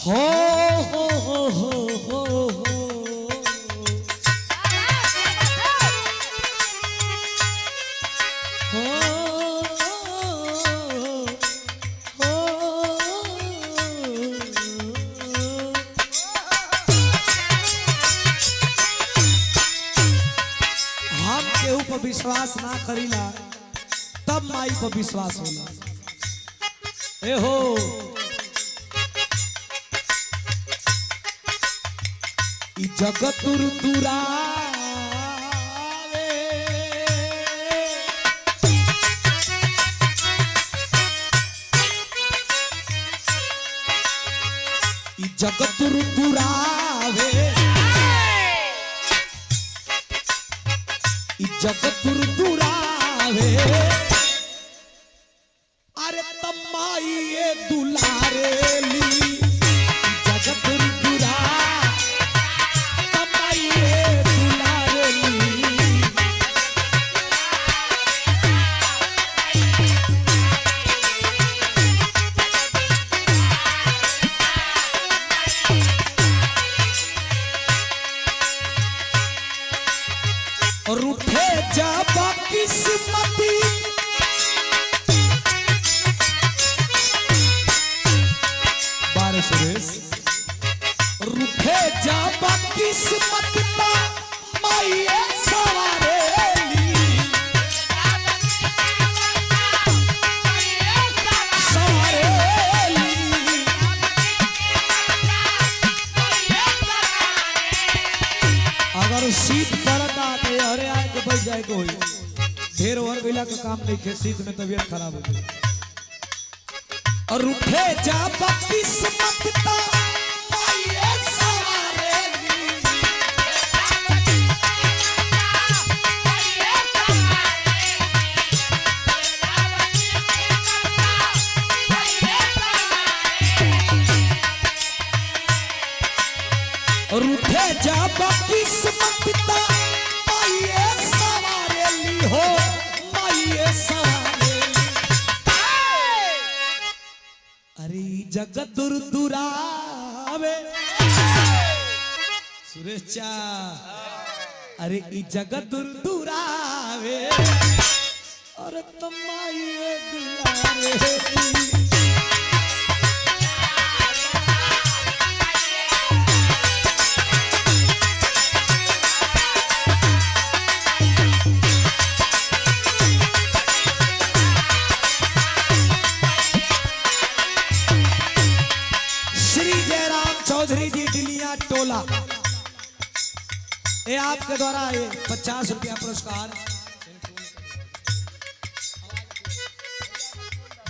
हो हो हो हो हो हो हम केहू पर विश्वास ना करीला तब माई पर विश्वास होला। ए हो ई जगत दुरावे ई जगत दुरावे ई जगत दुरावे अरे तमाई ये दुलारेली जगत दुरा तमाई ये दुलारेली और उठे जब किस्मती सुरेश रूठे जब किस्मत माइए सवारेली सवारेली अगर शीत पड़ता तो अरे आए के बच जाए कोई ढेर और बेला का काम नहीं खे शीत में तबीयत खराब हो गई और उठे जब किस्मत माइए सवारेली और उठे जब किस्मत माइए सवारेली हो माइए सवारेली अरे जगत दुरावे सुरेश चा अरे ई जगत दुरावे और तमाई दुलारे चौधरी जी डिलिया टोला ये आपके द्वारा ये 50 रुपया पुरस्कार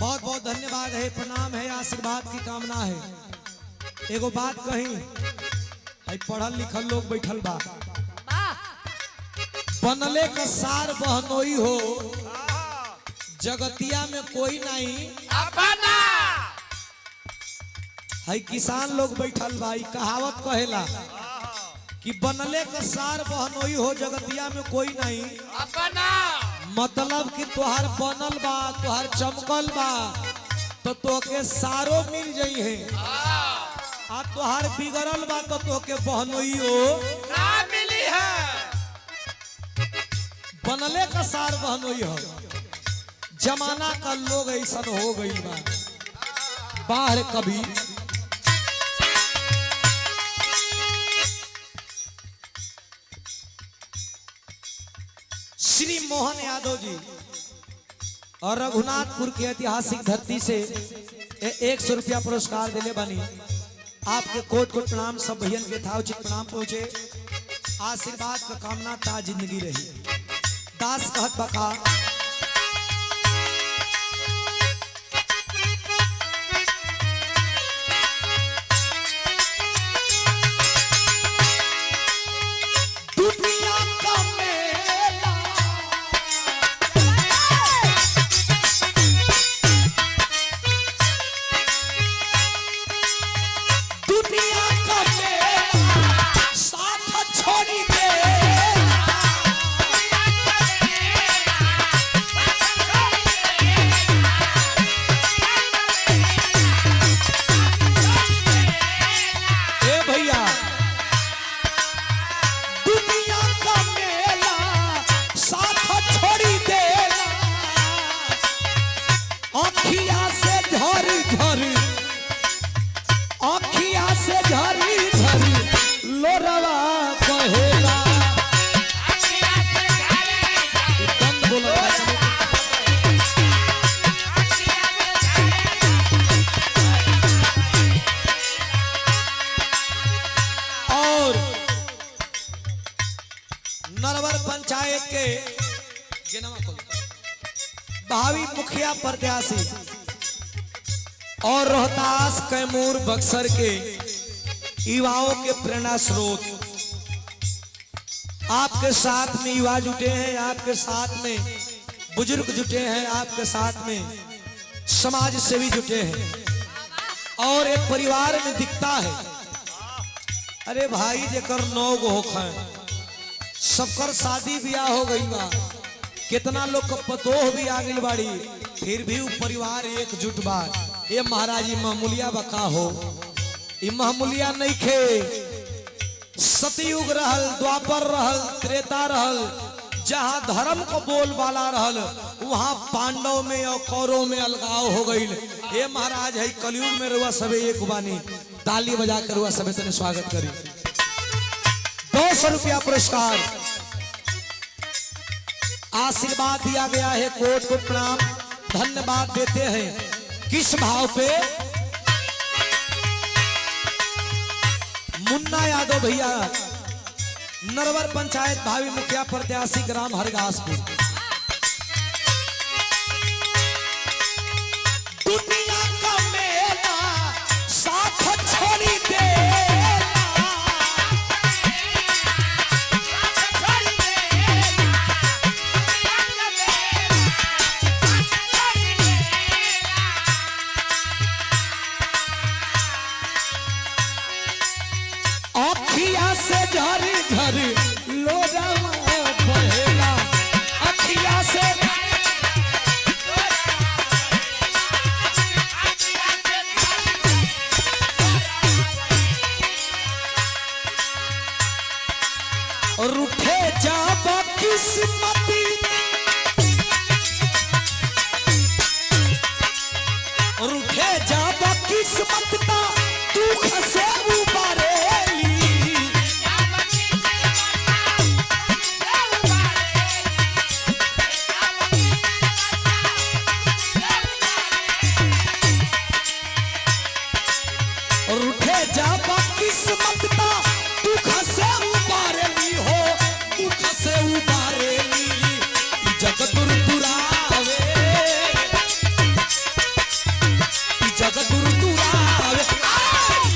बहुत बहुत धन्यवाद है प्रणाम है आशीर्वाद की कामना है। एगो बात कही है पढ़ल लिखल लोग बैठल बा बनले का सार बहनोई हो जगतिया में कोई नहीं अपना है किसान लोग बैठल भाई कहावत कहेला कि बनले का सार बहनोई हो जगतिया में कोई नहीं अपना मतलब कि तोहार बनल बा तोहार चमकल बा तो तोके सारो मिल जाई है आ तोहार बिगड़ल बा तो तोके बहनोई हो ना मिली है। बनले का सार बहनोई हो जमाना का लोग ऐसा हो गई बा बाहर कभी श्री मोहन यादव जी और रघुनाथपुर की ऐतिहासिक धरती से 100 रुपया पुरस्कार देने बनी आपके कोट कोट प्रणाम सब भैयन के था उचित प्रणाम पहुंचे आशीर्वाद का कामना ता जिंदगी रही दास कहत बका झरी झरी लोरवा कहेला। बंद बोलो और नरवर पंचायत के भावी मुखिया प्रत्याशी और रोहतास कैमूर बक्सर के युवाओं के प्रेरणा स्रोत आपके साथ में युवा जुटे हैं, आपके साथ में बुजुर्ग जुटे हैं, आपके साथ में समाज सेवी जुटे हैं और एक परिवार में दिखता है। अरे भाई जेकर 9 गो होखै सबकर शादी ब्याह हो गई बा, कितना लोग का पतोह भी आ गई बाड़ी, फिर भी वो परिवार एकजुट बा। ये महाराज मामूलिया बका हो, ये मामूलिया नहीं खे। सतयुग रहल, द्वापर रहल, त्रेता रहल, जहाँ धर्म को बोलबाला रहल वहाँ पांडव में और कौरव में अलगाव हो गई। ये महाराज है कलयुग में रुआ सबे एक बानी, ताली बजा कर रुआ सबे तने स्वागत करी। 200 रुपया पुरस्कार आशीर्वाद दिया गया है, कोट को प्रणाम धन्यवाद देते हैं। किस भाव पे? मुन्ना यादव भैया नरवर पंचायत भावी मुखिया प्रत्याशी ग्राम हरगासपुर। दुनिया का मेला साथ छोड़ी दे से झरी झरी लोरवा बहेला, अखिया से रूठे जाब किस्मती, रूठे जाब किस्मत ता दुख से उबारे किस्मत ता दुख से उबारेली हो, दुख से उबारेली जगत दुरावे, जगत दुरावे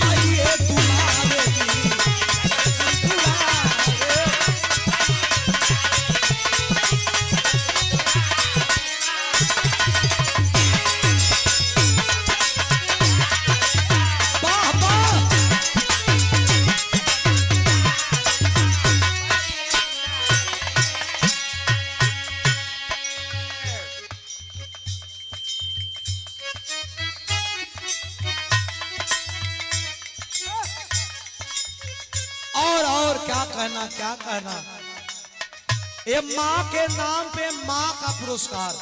आइए दुरावे क्या कहना। ये माँ के नाम पे माँ का पुरस्कार,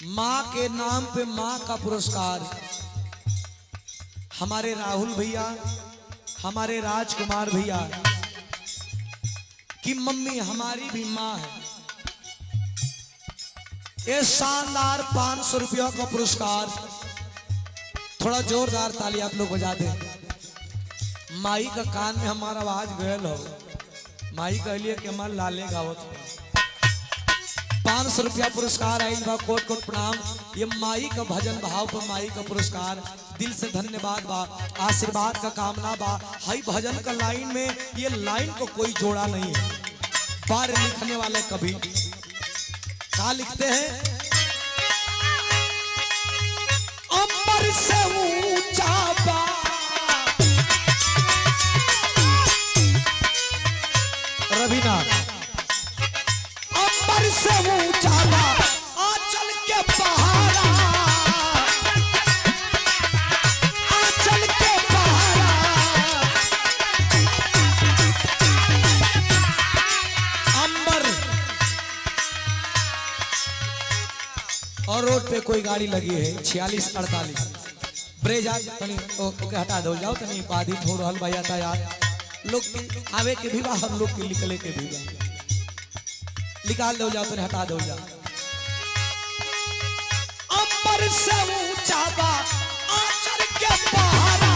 माँ के नाम पे माँ का पुरस्कार। हमारे राहुल भैया, हमारे राजकुमार भैया की मम्मी हमारी भी माँ है। ये शानदार 500 रुपया का पुरस्कार, थोड़ा जोरदार ताली आप लोग बजा दें। माई का कान में हमारा आवाज गयल हो, माई कहलिए कि हमारे लाले गावत 500 रुपया पुरस्कार आई बा, कोट कोट प्रणाम। ये माई का भजन भाव पर माई का पुरस्कार, दिल से धन्यवाद बा, आशीर्वाद का कामना बा। हाई भजन का लाइन में ये लाइन को कोई जोड़ा नहीं है, बार लिखने वाले कभी क्या लिखते हैं? अंबर से ऊंचा बा रवीना, अंबर से ऊंचा बा आंचल के पहाड़ा, आंचल के पहाड़ा। अंबर और रोड पे कोई गाड़ी लगी है 4648 ब्रेजा तनी ओके हटा दो जाओ तनी बाधित हो रहल बा यातायात लोग के आवे के भी बा हम लोग के निकले के भी बा निकाल दो जाओ तनी हटा दो जाओ अंबर से ऊंचा बा आंचल के पहाड़ा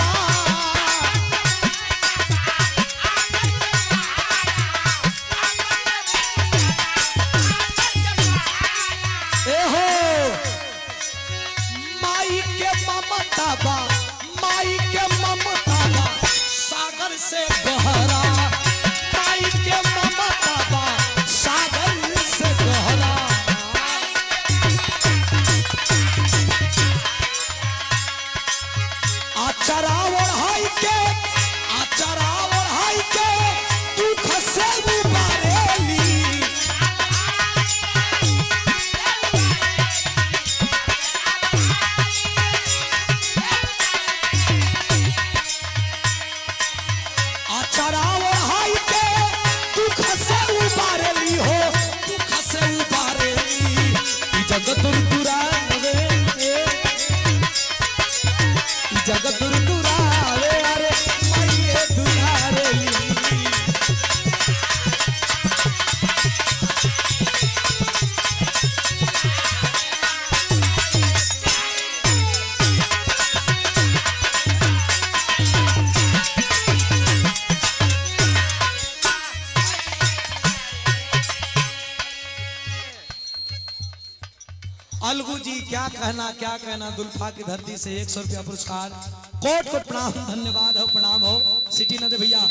बा माई के ममता बा सागर से गहरा माई के ममता बा सागर से गहरा आचरा ओढ़ाई के दुख से उबारेली जगत दुरावे अरे माये दुलारेली अलगू जी क्या कहना दुल्फा की धरती से 100 रुपया पुरस्कार कोट कोट प्रणाम धन्यवाद हो प्रणाम हो सिटी नदे भैया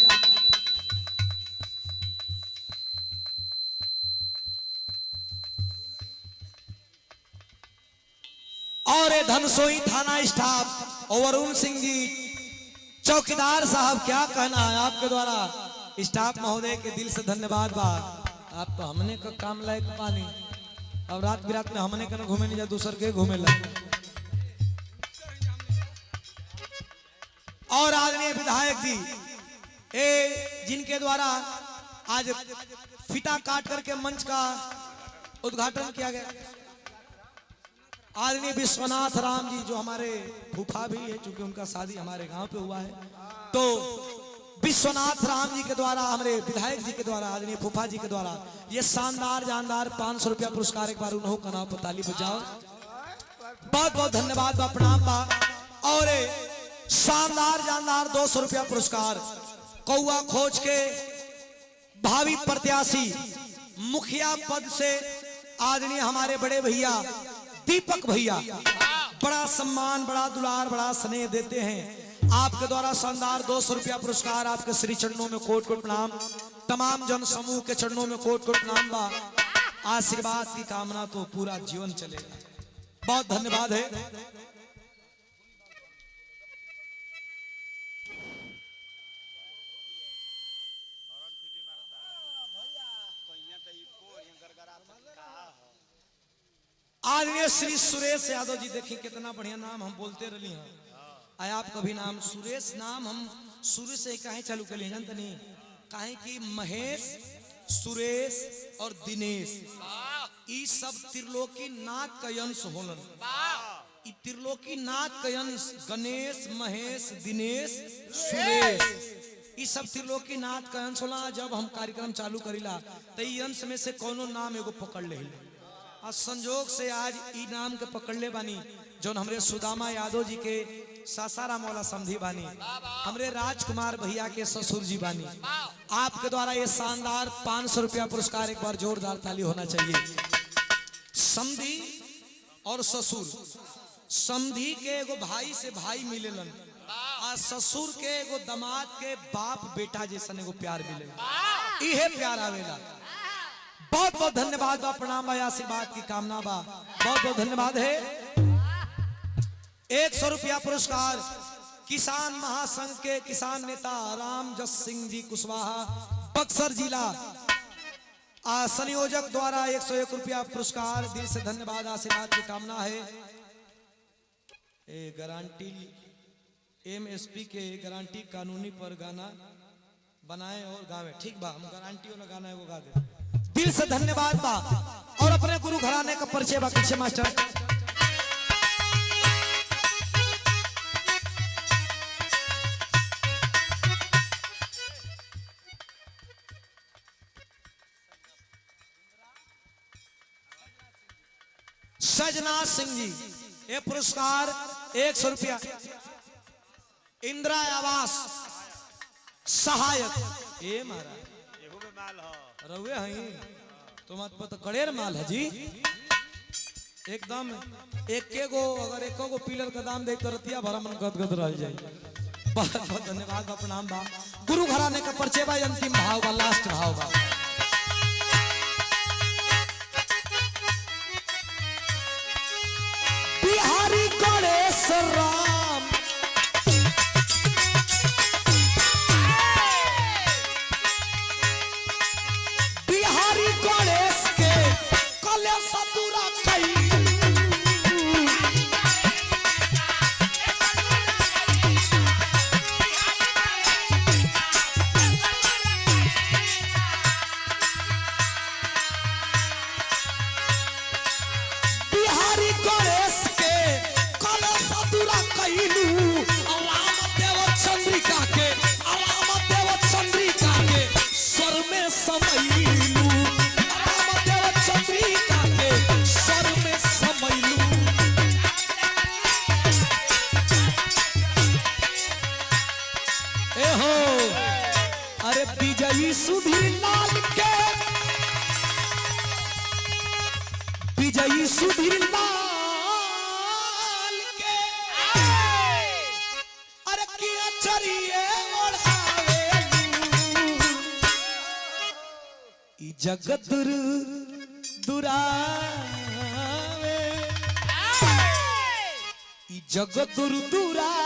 और धनसोई थाना स्टाफ और वरुण सिंह जी चौकीदार साहब क्या कहना है आपके द्वारा स्टाफ महोदय के दिल से धन्यवाद बा आप तो हमने का काम लायक पानी अब रात बिरात में हमने कने घूमे नहीं जा दूसर के घूमे लगे और आदरणीय विधायक जी जिनके द्वारा आज फीता काट करके मंच का उद्घाटन किया गया आदरणीय विश्वनाथ राम जी जो हमारे फूफा भी है चूंकि उनका शादी हमारे गांव पे हुआ है तो विश्वनाथ राम जी के द्वारा हमारे विधायक जी के द्वारा आदरणीय फूफा जी के द्वारा ये शानदार जानदार 500 रुपया पुरस्कार एक बार उन्हों का नाम पर ताली बजाओ बहुत बहुत धन्यवाद बा प्रणाम बा और शानदार जानदार 200 रुपया पुरस्कार कौआ खोज के भावी प्रत्याशी मुखिया पद से आदरणीय हमारे बड़े भैया दीपक भैया बड़ा सम्मान बड़ा दुलार बड़ा स्नेह देते हैं आपके द्वारा शानदार 200 रुपया पुरस्कार आपके श्री चरणों में कोट कोट प्रणाम तमाम जन समूह के चरणों में कोट कोट प्रणाम बा आशीर्वाद की कामना तो पूरा जीवन चलेगा बहुत धन्यवाद है आदरणीय श्री सुरेश यादव जी देखिए कितना बढ़िया नाम हम बोलते रही हैं आया आप कभी नाम सुरेश नाम हम शुरू से कहीं चालू कर लिए जानते नहीं कहीं कि महेश सुरेश और दिनेश ये सब त्रिलोकी नाथ का अंश होलन ये त्रिलोकी नाथ का अंश गणेश महेश दिनेश सुरेश ये सब त्रिलोकी नाथ का अंश होला जब हम कार्यक्रम चालू करीला तो ये अंश में से कोनो नाम एगो पकड़ ले और संजोग से आज ई नाम के पकड़ ले बानी जो हमरे सुदामा यादव जी के सासाराम वाला समधी बानी हमरे राजकुमार भैया के ससुर जी बानी आपके द्वारा ये शानदार 500 रुपया पुरस्कार एक बार जोरदार ताली होना चाहिए समधी और ससुर समधी के एगो भाई से भाई मिलेलन आ ससुर के एगो दामाद के बाप बेटा जैसा एगो प्यार मिलेला इहे प्यार आवेला बहुत बहुत धन्यवाद बा प्रणाम बा आशीर्वाद की कामना बा बहुत बहुत धन्यवाद है 100 रुपया पुरस्कार किसान महासंघ के किसान नेता राम जस सिंह जी कुशवाहा बक्सर जिला संयोजक द्वारा 101 रुपया पुरस्कार दिल से धन्यवाद आशीर्वाद की कामना है गारंटी एमएसपी के गारंटी कानूनी पर गाना बनाए और गावे ठीक बा हम गारंटी वाला गाना एगो गा दे दिल से धन्यवाद बा और अपने गुरु घराने का परिचय बा पीछे मास्टर सजनाथ सिंह जी ये पुरस्कार 100 रुपया। इंदिरा आवास सहायक ए महाराज रहुए हैं तुम तो कड़ेर माल है जी एकदम। एक गो अगर एक गो पिलर का दाम दे तो रतिया भरा मन गदगद रह जाए। बहुत बहुत धन्यवाद बा प्रणाम बा। गुरु घराने का परिचय बा अंतिम भाव बा लास्ट भाव बा। बिहारी गणेश राम बिहारी गणेश के कले सतुरा कई विजयी सुधीर लाल के अरे किया चरिए ओढ़ावे ई जगत दुरावे ई जगत दुरावे